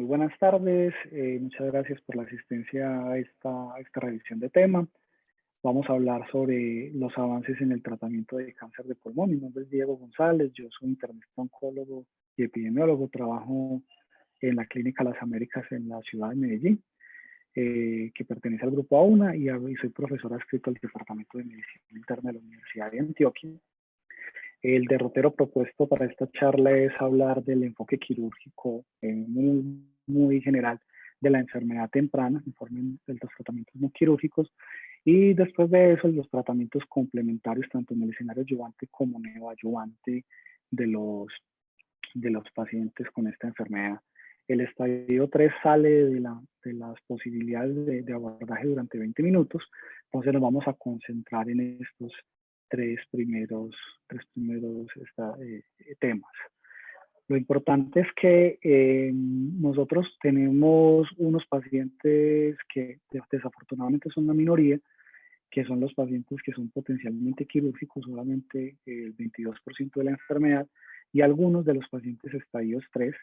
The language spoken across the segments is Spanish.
buenas tardes. Muchas gracias por la asistencia a esta revisión de tema. Vamos a hablar sobre los avances en el tratamiento de cáncer de pulmón. Mi nombre es Diego González, yo soy internista oncólogo y epidemiólogo. Trabajo en la Clínica Las Américas en la ciudad de Medellín, que pertenece al grupo AUNA, y soy profesor adscrito al Departamento de Medicina Interna de la Universidad de Antioquia. El derrotero propuesto para esta charla es hablar del enfoque quirúrgico muy general de la enfermedad temprana en forma de los tratamientos no quirúrgicos, y después de eso los tratamientos complementarios tanto en el escenario adyuvante como neoadyuvante de los pacientes con esta enfermedad. El estadio 3 sale de las posibilidades de abordaje durante 20 minutos, entonces nos vamos a concentrar en estos tres primeros temas. Lo importante es que nosotros tenemos unos pacientes que desafortunadamente son una minoría, que son los pacientes que son potencialmente quirúrgicos, solamente el 22% de la enfermedad, y algunos de los pacientes estadios 3.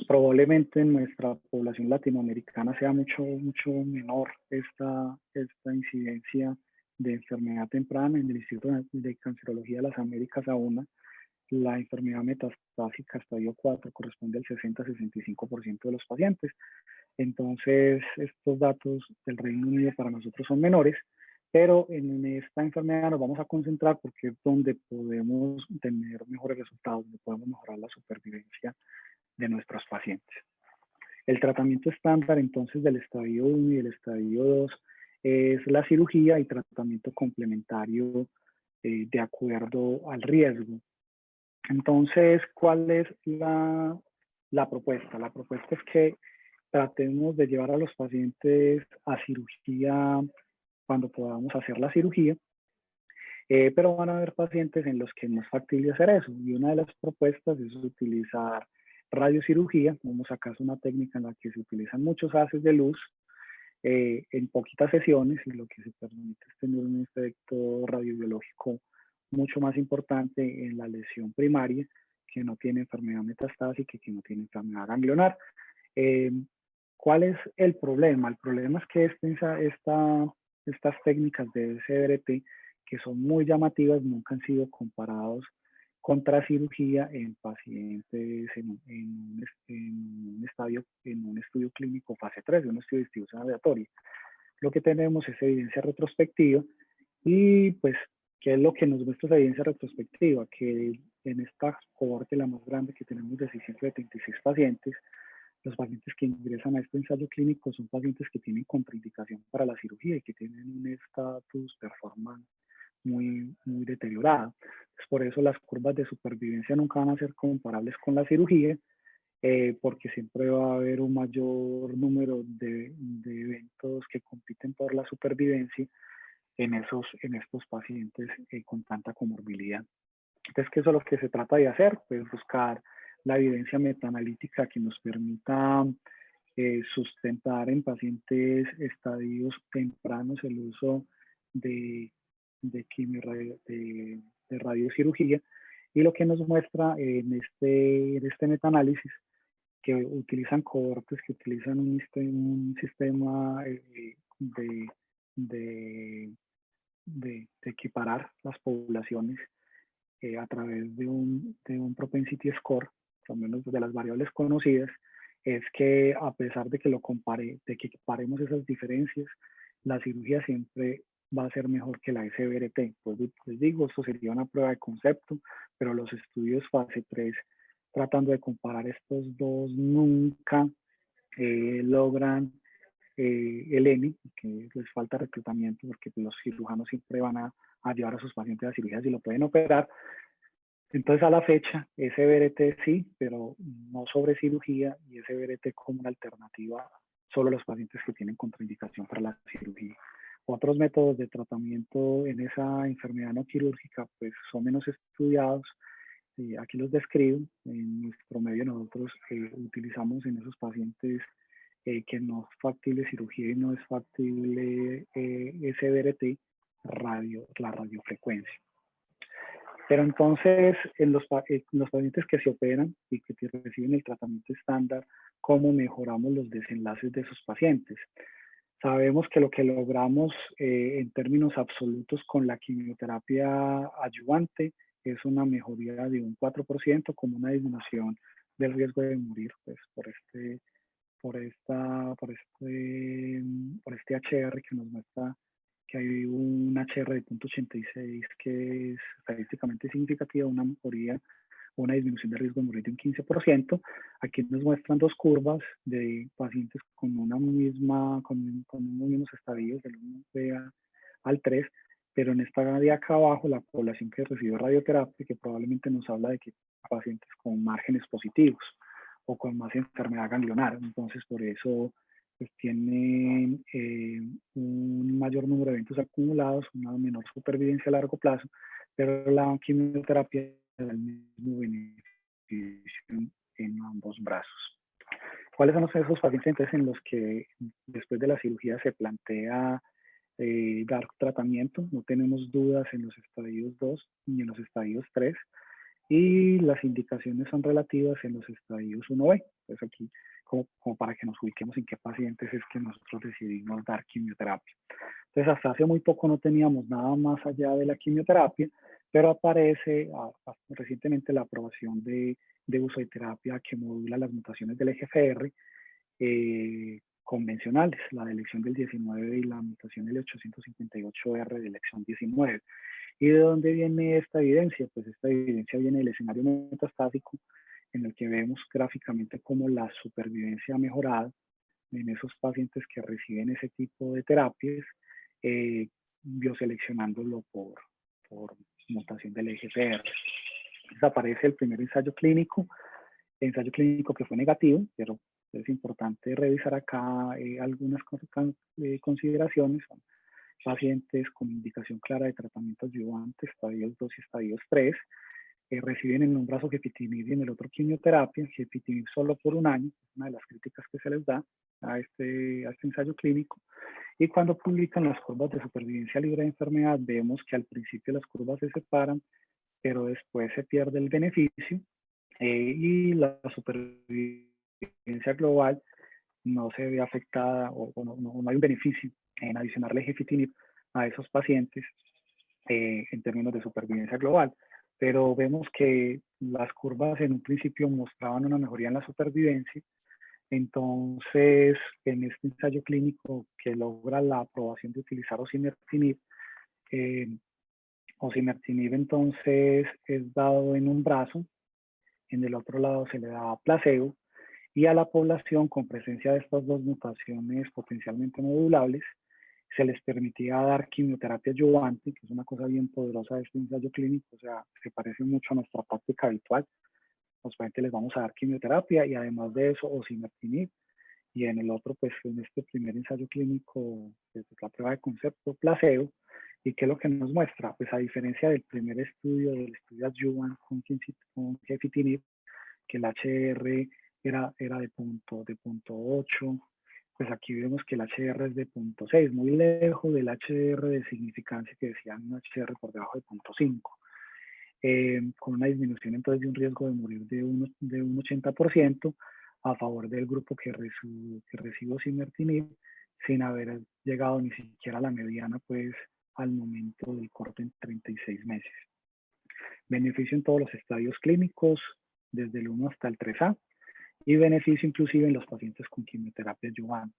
Probablemente en nuestra población latinoamericana sea mucho menor esta incidencia de enfermedad temprana. En el Instituto de Cancerología de las Américas AUNA, la enfermedad metastásica estadio 4 corresponde al 60-65% de los pacientes. Entonces, estos datos del Reino Unido para nosotros son menores, pero en esta enfermedad nos vamos a concentrar porque es donde podemos tener mejores resultados, donde podemos mejorar la supervivencia de nuestros pacientes. El tratamiento estándar entonces del estadio 1 y el estadio 2 es la cirugía y tratamiento complementario de acuerdo al riesgo. Entonces, ¿cuál es la propuesta? La propuesta es que tratemos de llevar a los pacientes a cirugía cuando podamos hacer la cirugía, pero van a haber pacientes en los que no es factible hacer eso, y una de las propuestas es utilizar radiocirugía. Vamos acá, es una técnica en la que se utilizan muchos haces de luz en poquitas sesiones, y lo que se permite es tener un efecto radiobiológico mucho más importante en la lesión primaria, que no tiene enfermedad metastásica y que no tiene enfermedad ganglionar. ¿Cuál es el problema? El problema es que estas técnicas de SBRT, que son muy llamativas, nunca han sido comparados contra cirugía en pacientes en un estudio clínico fase 3, un estudio de distribución aleatoria. Lo que tenemos es evidencia retrospectiva, y pues, ¿qué es lo que nos muestra esa evidencia retrospectiva? Que en esta cohorte, la más grande, que tenemos de 676 pacientes, los pacientes que ingresan a este ensayo clínico son pacientes que tienen contraindicación para la cirugía y que tienen un estatus performance muy deteriorado. Pues por eso las curvas de supervivencia nunca van a ser comparables con la cirugía, porque siempre va a haber un mayor número de eventos que compiten por la supervivencia en estos pacientes con tanta comorbilidad. Entonces, ¿qué es lo que se trata de hacer? Pues buscar la evidencia metaanalítica que nos permita sustentar en pacientes estadios tempranos el uso de radiocirugía, y lo que nos muestra en este metaanálisis, que utilizan cohortes que utilizan un sistema de equiparar las poblaciones a través de un propensity score, por lo menos de las variables conocidas, es que a pesar de que comparemos esas diferencias, la cirugía siempre va a ser mejor que la SBRT. Pues les digo, esto sería una prueba de concepto, pero los estudios fase 3 tratando de comparar estos dos nunca logran el N, que les falta reclutamiento, porque los cirujanos siempre van a llevar a sus pacientes a cirugía si lo pueden operar. Entonces, a la fecha, SBRT sí, pero no sobre cirugía, y SBRT como una alternativa solo los pacientes que tienen contraindicación para la cirugía. Otros métodos de tratamiento en esa enfermedad no quirúrgica pues son menos estudiados. Aquí los describo. En nuestro medio nosotros utilizamos en esos pacientes que no es factible cirugía y no es factible SBRT, la radiofrecuencia. Pero entonces, en los pacientes que se operan y que reciben el tratamiento estándar, ¿cómo mejoramos los desenlaces de esos pacientes? Sabemos que lo que logramos en términos absolutos con la quimioterapia adyuvante es una mejoría de un 4%, como una disminución del riesgo de morir pues, por este HR que nos muestra que hay un HR de 0.86 que es estadísticamente significativa, una mejoría o una disminución de riesgo de morir de un 15%. Aquí nos muestran dos curvas de pacientes con unos mismos estadios del 1B al 3, pero en esta de acá abajo la población que recibió radioterapia, que probablemente nos habla de que pacientes con márgenes positivos o con más enfermedad ganglionar. Entonces, por eso pues, tienen un mayor número de eventos acumulados, una menor supervivencia a largo plazo, pero la quimioterapia da el mismo beneficio en ambos brazos. ¿Cuáles son esos pacientes entonces, en los que después de la cirugía se plantea dar tratamiento? No tenemos dudas en los estadios 2 ni en los estadios 3, y las indicaciones son relativas en los estadios 1B. Entonces aquí, como para que nos ubiquemos en qué pacientes es que nosotros decidimos dar quimioterapia. Entonces, hasta hace muy poco no teníamos nada más allá de la quimioterapia, pero aparece recientemente la aprobación de uso de terapia que modula las mutaciones del EGFR convencionales, la de elección del 19 y la mutación del 858R de elección 19. ¿Y de dónde viene esta evidencia? Pues esta evidencia viene del escenario metastático, en el que vemos gráficamente cómo la supervivencia ha mejorado en esos pacientes que reciben ese tipo de terapias, bioseleccionándolo por mutación del EGFR. Entonces aparece el primer ensayo clínico que fue negativo, pero es importante revisar acá algunas consideraciones. Son pacientes con indicación clara de tratamiento adyuvante, estadios 2 y estadios 3, reciben en un brazo gefitinib y en el otro quimioterapia, gefitinib solo por un año, es una de las críticas que se les da a este ensayo clínico. Y cuando publican las curvas de supervivencia libre de enfermedad, vemos que al principio las curvas se separan, pero después se pierde el beneficio y la supervivencia global no se ve afectada o no hay un beneficio en adicionarle gefitinib a esos pacientes en términos de supervivencia global. Pero vemos que las curvas en un principio mostraban una mejoría en la supervivencia. Entonces, en este ensayo clínico que logra la aprobación de utilizar osimertinib, osimertinib entonces es dado en un brazo, en el otro lado se le da placebo, y a la población con presencia de estas dos mutaciones potencialmente modulables se les permitía dar quimioterapia adyuvante, que es una cosa bien poderosa de este ensayo clínico, o sea, se parece mucho a nuestra práctica habitual. Los pacientes les vamos a dar quimioterapia y además de eso osimertinib, y en el otro, pues en este primer ensayo clínico, pues, la prueba de concepto placebo. ¿Y qué es lo que nos muestra? Pues a diferencia del primer estudio, del estudio adyuvant con gefitinib, que el HR era de punto 8, pues aquí vemos que el HR es de 0.6, muy lejos del HR de significancia que decían un HR por debajo de 0.5, con una disminución entonces de un riesgo de morir de un 80% a favor del grupo que recibió osimertinib, sin haber llegado ni siquiera a la mediana pues al momento del corte en 36 meses. Beneficio en todos los estadios clínicos, desde el 1 hasta el 3A, y beneficio inclusive en los pacientes con quimioterapia adyuvante.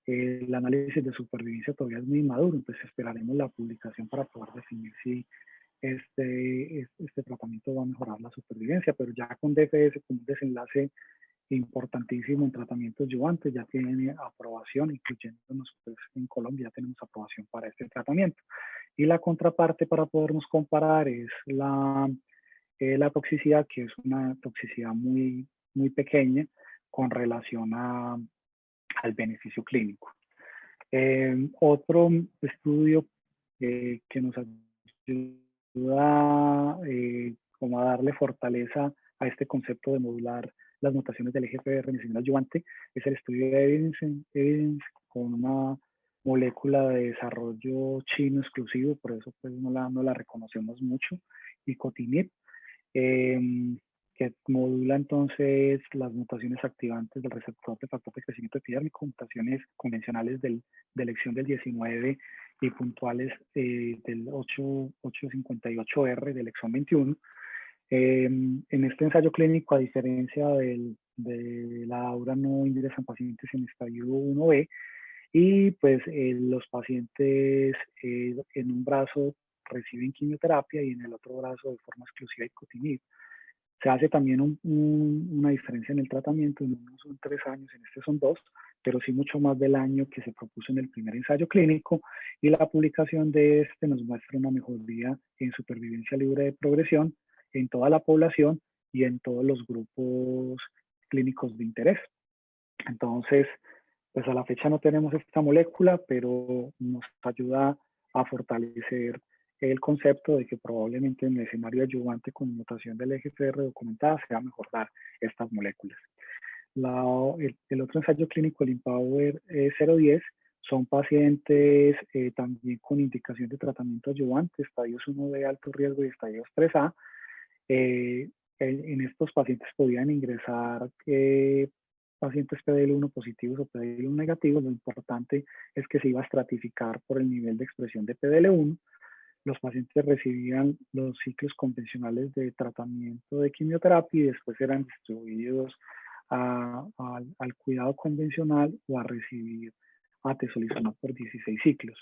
El análisis de supervivencia todavía es muy inmaduro, entonces esperaremos la publicación para poder definir si este tratamiento va a mejorar la supervivencia, pero ya con DFS, con un desenlace importantísimo en tratamientos adyuvantes, ya tiene aprobación, incluyéndonos pues, en Colombia ya tenemos aprobación para este tratamiento. Y la contraparte para podernos comparar es la toxicidad, que es una toxicidad muy, muy pequeña con relación al beneficio clínico. Otro estudio que nos ayuda como a darle fortaleza a este concepto de modular las mutaciones del EGFR en el adyuvante es el estudio de Evidence con una molécula de desarrollo chino exclusivo, por eso pues no la reconocemos mucho, icotinib, que modula entonces las mutaciones activantes del receptor de factor de crecimiento epidérmico, mutaciones convencionales de elección del 19 y puntuales del 858R del exón 21. En este ensayo clínico, a diferencia de la aura, no ingresan pacientes en estadio 1B, y pues los pacientes en un brazo reciben quimioterapia y en el otro brazo de forma exclusiva icotinib. Se hace también una diferencia en el tratamiento, en unos son 3 años, en este son 2, pero sí mucho más del año que se propuso en el primer ensayo clínico, y la publicación de este nos muestra una mejoría en supervivencia libre de progresión en toda la población y en todos los grupos clínicos de interés. Entonces, pues a la fecha no tenemos esta molécula, pero nos ayuda a fortalecer el concepto de que probablemente en el escenario adyuvante con mutación del EGFR documentada sea mejor dar estas moléculas. El otro ensayo clínico, el Empower 010, son pacientes también con indicación de tratamiento adyuvante, estadios 1 de alto riesgo y estadios 3A. En estos pacientes podían ingresar pacientes PDL1 positivos o PDL1 negativos. Lo importante es que se iba a estratificar por el nivel de expresión de PDL1. Los pacientes recibían los ciclos convencionales de tratamiento de quimioterapia y después eran distribuidos al cuidado convencional o a recibir atezolizumab por 16 ciclos.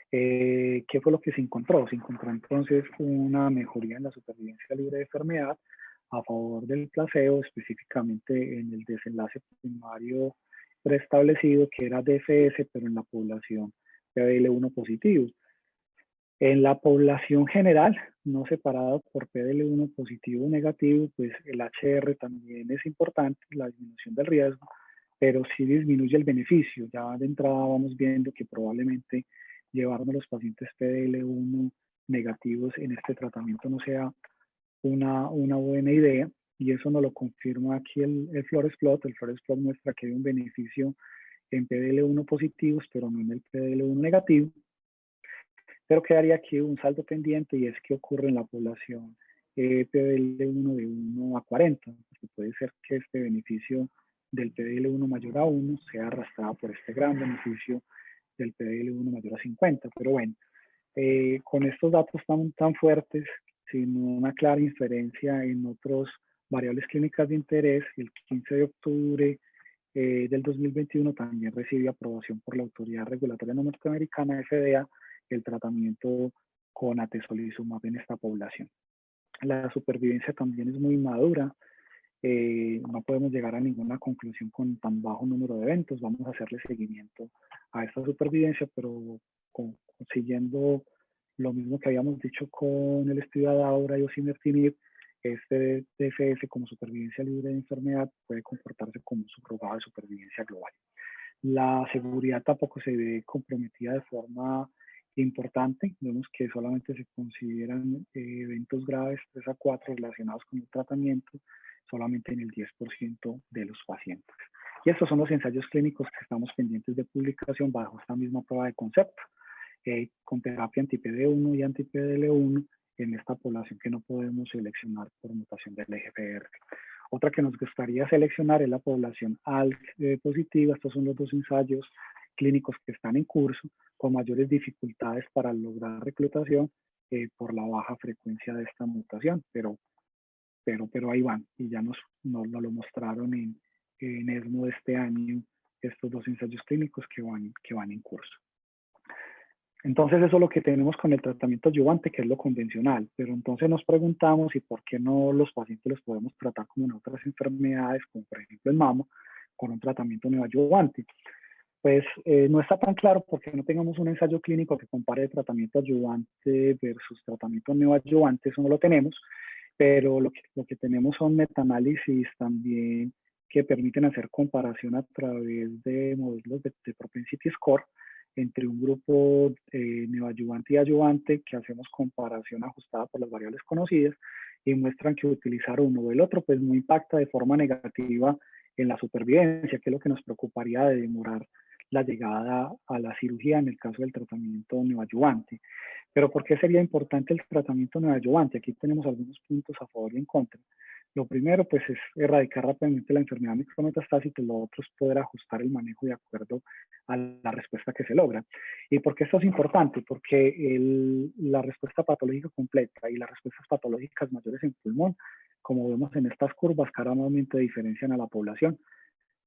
¿Qué fue lo que se encontró? Se encontró entonces una mejoría en la supervivencia libre de enfermedad a favor del placebo, específicamente en el desenlace primario preestablecido, que era DFS, pero en la población PDL1 positivo. En la población general, no separado por PDL1 positivo o negativo, pues el HR también es importante, la disminución del riesgo, pero sí disminuye el beneficio. Ya de entrada vamos viendo que probablemente llevarnos los pacientes PDL1 negativos en este tratamiento no sea una buena idea, y eso nos lo confirma aquí el Flores Plot. El Flores Plot muestra que hay un beneficio en PDL1 positivos, pero no en el PDL1 negativo. Pero quedaría aquí un saldo pendiente, y es que ocurre en la población PDL1 de 1 a 40, porque puede ser que este beneficio del PDL1 mayor a 1 sea arrastrado por este gran beneficio del PDL1 mayor a 50. Pero bueno, con estos datos tan fuertes, sin una clara inferencia en otras variables clínicas de interés, el 15 de octubre del 2021 también recibió aprobación por la Autoridad Regulatoria Norteamericana, FDA, el tratamiento con atezolizumab en esta población. La supervivencia también es muy madura. No podemos llegar a ninguna conclusión con tan bajo número de eventos. Vamos a hacerle seguimiento a esta supervivencia, pero siguiendo lo mismo que habíamos dicho con el estudio de Aura y osimertinib, este DFS como supervivencia libre de enfermedad puede comportarse como subrogado de supervivencia global. La seguridad tampoco se ve comprometida de forma importante. Vemos que solamente se consideran eventos graves 3 a 4 relacionados con el tratamiento, solamente en el 10% de los pacientes. Y estos son los ensayos clínicos que estamos pendientes de publicación bajo esta misma prueba de concepto, con terapia anti-PD1 y anti-PDL1 en esta población que no podemos seleccionar por mutación del EGFR. Otra que nos gustaría seleccionar es la población ALK positiva. Estos son los 2 ensayos clínicos que están en curso, con mayores dificultades para lograr reclutación por la baja frecuencia de esta mutación, pero ahí van, y ya nos lo mostraron en ESMO de este año, estos 2 ensayos clínicos que van en curso. Entonces eso es lo que tenemos con el tratamiento adyuvante, que es lo convencional, pero entonces nos preguntamos y por qué no los pacientes los podemos tratar como en otras enfermedades, como por ejemplo el mamo, con un tratamiento neoadyuvante. Pues no está tan claro porque no tengamos un ensayo clínico que compare el tratamiento adyuvante versus tratamiento neoadyuvante. Eso no lo tenemos, pero lo que tenemos son metaanálisis también que permiten hacer comparación a través de modelos de propensity score entre un grupo neoadyuvante y adyuvante, que hacemos comparación ajustada por las variables conocidas, y muestran que utilizar uno o el otro pues no impacta de forma negativa en la supervivencia, que es lo que nos preocuparía de demorar la llegada a la cirugía en el caso del tratamiento neoadyuvante. Pero ¿por qué sería importante el tratamiento neoadyuvante? Aquí tenemos algunos puntos a favor y en contra. Lo primero, pues, es erradicar rápidamente la enfermedad micrometastásica, y lo otro es poder ajustar el manejo de acuerdo a la respuesta que se logra. ¿Y por qué esto es importante? Porque la respuesta patológica completa y las respuestas patológicas mayores en pulmón, como vemos en estas curvas, claramente diferencian a la población,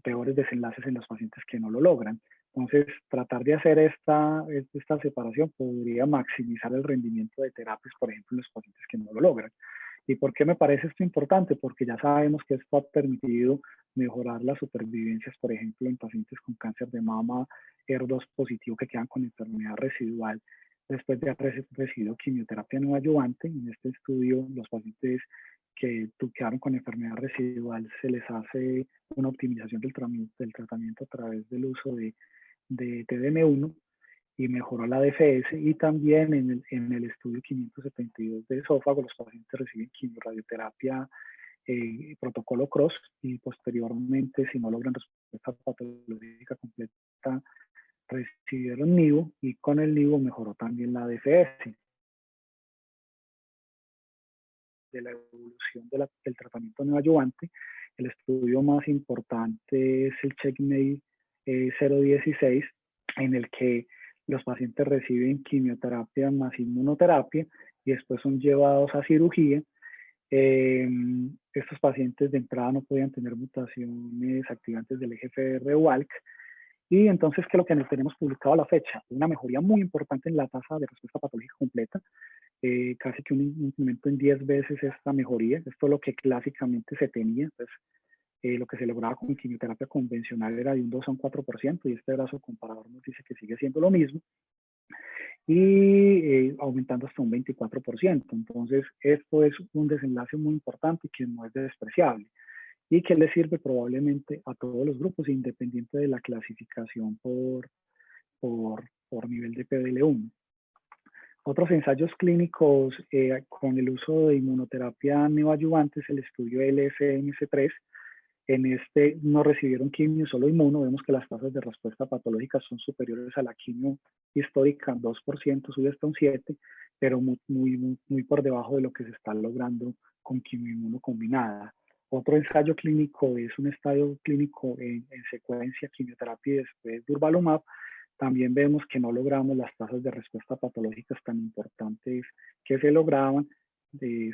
peores desenlaces en los pacientes que no lo logran. Entonces, tratar de hacer esta separación podría maximizar el rendimiento de terapias, por ejemplo, en los pacientes que no lo logran. ¿Y por qué me parece esto importante? Porque ya sabemos que esto ha permitido mejorar las supervivencias, por ejemplo, en pacientes con cáncer de mama HER2 positivo que quedan con enfermedad residual después de haber recibido quimioterapia neoadyuvante. En este estudio, los pacientes que quedaron con enfermedad residual se les hace una optimización del tratamiento a través del uso de TDM1 y mejoró la DFS, y también en el estudio 572 de esófago los pacientes reciben quimioradioterapia protocolo CROSS, y posteriormente, si no logran respuesta patológica completa, recibieron NIVO, y con el NIVO mejoró también la DFS. De la evolución del tratamiento neoadyuvante, el estudio más importante es el CheckMate 016, en el que los pacientes reciben quimioterapia más inmunoterapia y después son llevados a cirugía. Estos pacientes de entrada no podían tener mutaciones activantes del EGFR o ALK, y entonces, ¿qué es lo que tenemos publicado a la fecha? Una mejoría muy importante en la tasa de respuesta patológica completa, casi que un incremento en 10 veces esta mejoría. Esto es lo que clásicamente se tenía. Pues, lo que se lograba con quimioterapia convencional era de un 2 a un 4%, y este brazo comparador nos dice que sigue siendo lo mismo, y aumentando hasta un 24%. Entonces, esto es un desenlace muy importante que no es despreciable, y que le sirve probablemente a todos los grupos, independiente de la clasificación por nivel de PDL1. Otros ensayos clínicos con el uso de inmunoterapia neoadyuvante es el estudio LSMC3. En este no recibieron quimio, solo inmuno. Vemos que las tasas de respuesta patológica son superiores a la quimio histórica, 2%, sube hasta un 7%, pero muy por debajo de lo que se está logrando con quimio inmuno combinada. Otro ensayo clínico es un ensayo clínico en secuencia quimioterapia y después durvalumab. También vemos que no logramos las tasas de respuesta patológicas tan importantes que se lograban,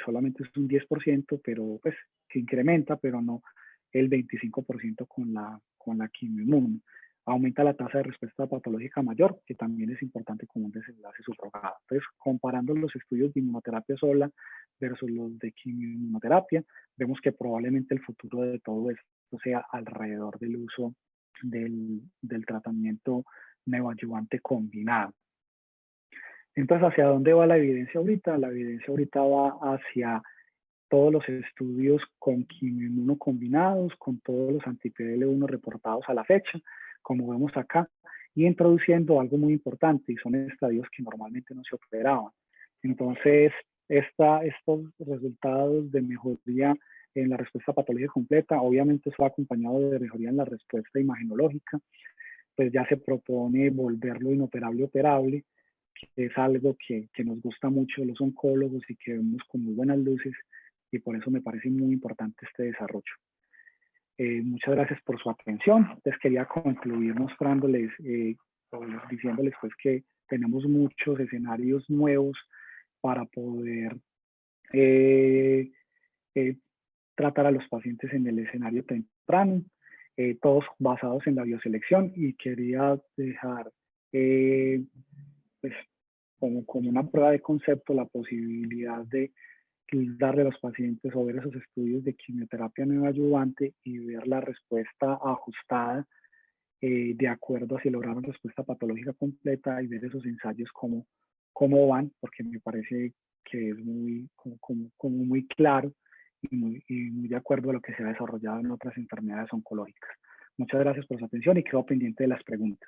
solamente es un 10%, pero pues que incrementa, pero no el 25% con la quimioinmuno. Aumenta la tasa de respuesta patológica mayor, que también es importante como un desenlace subrogado. Entonces, comparando los estudios de inmunoterapia sola versus los de quimioinmunoterapia, vemos que probablemente el futuro de todo esto sea alrededor del uso del tratamiento neoadyuvante combinado. Entonces, ¿hacia dónde va la evidencia ahorita? La evidencia ahorita va hacia todos los estudios con quimioinmuno combinados, con todos los anti-PDL1 reportados a la fecha, como vemos acá, y introduciendo algo muy importante, y son estadios que normalmente no se operaban. Entonces, estos resultados de mejoría en la respuesta patológica completa, obviamente eso va acompañado de mejoría en la respuesta imagenológica, pues ya se propone volverlo inoperable operable, que es algo que nos gusta mucho a los oncólogos y que vemos con muy buenas luces, y por eso me parece muy importante este desarrollo. Muchas gracias por su atención. Les quería concluir mostrándoles, diciéndoles pues que tenemos muchos escenarios nuevos para poder tratar a los pacientes en el escenario temprano, todos basados en la bioselección, y quería dejar pues, como una prueba de concepto la posibilidad de darle a los pacientes o ver esos estudios de quimioterapia neoadyuvante y ver la respuesta ajustada de acuerdo a si lograron respuesta patológica completa, y ver esos ensayos cómo van, porque me parece que es como muy claro y muy de acuerdo a lo que se ha desarrollado en otras enfermedades oncológicas. Muchas gracias por su atención y quedo pendiente de las preguntas.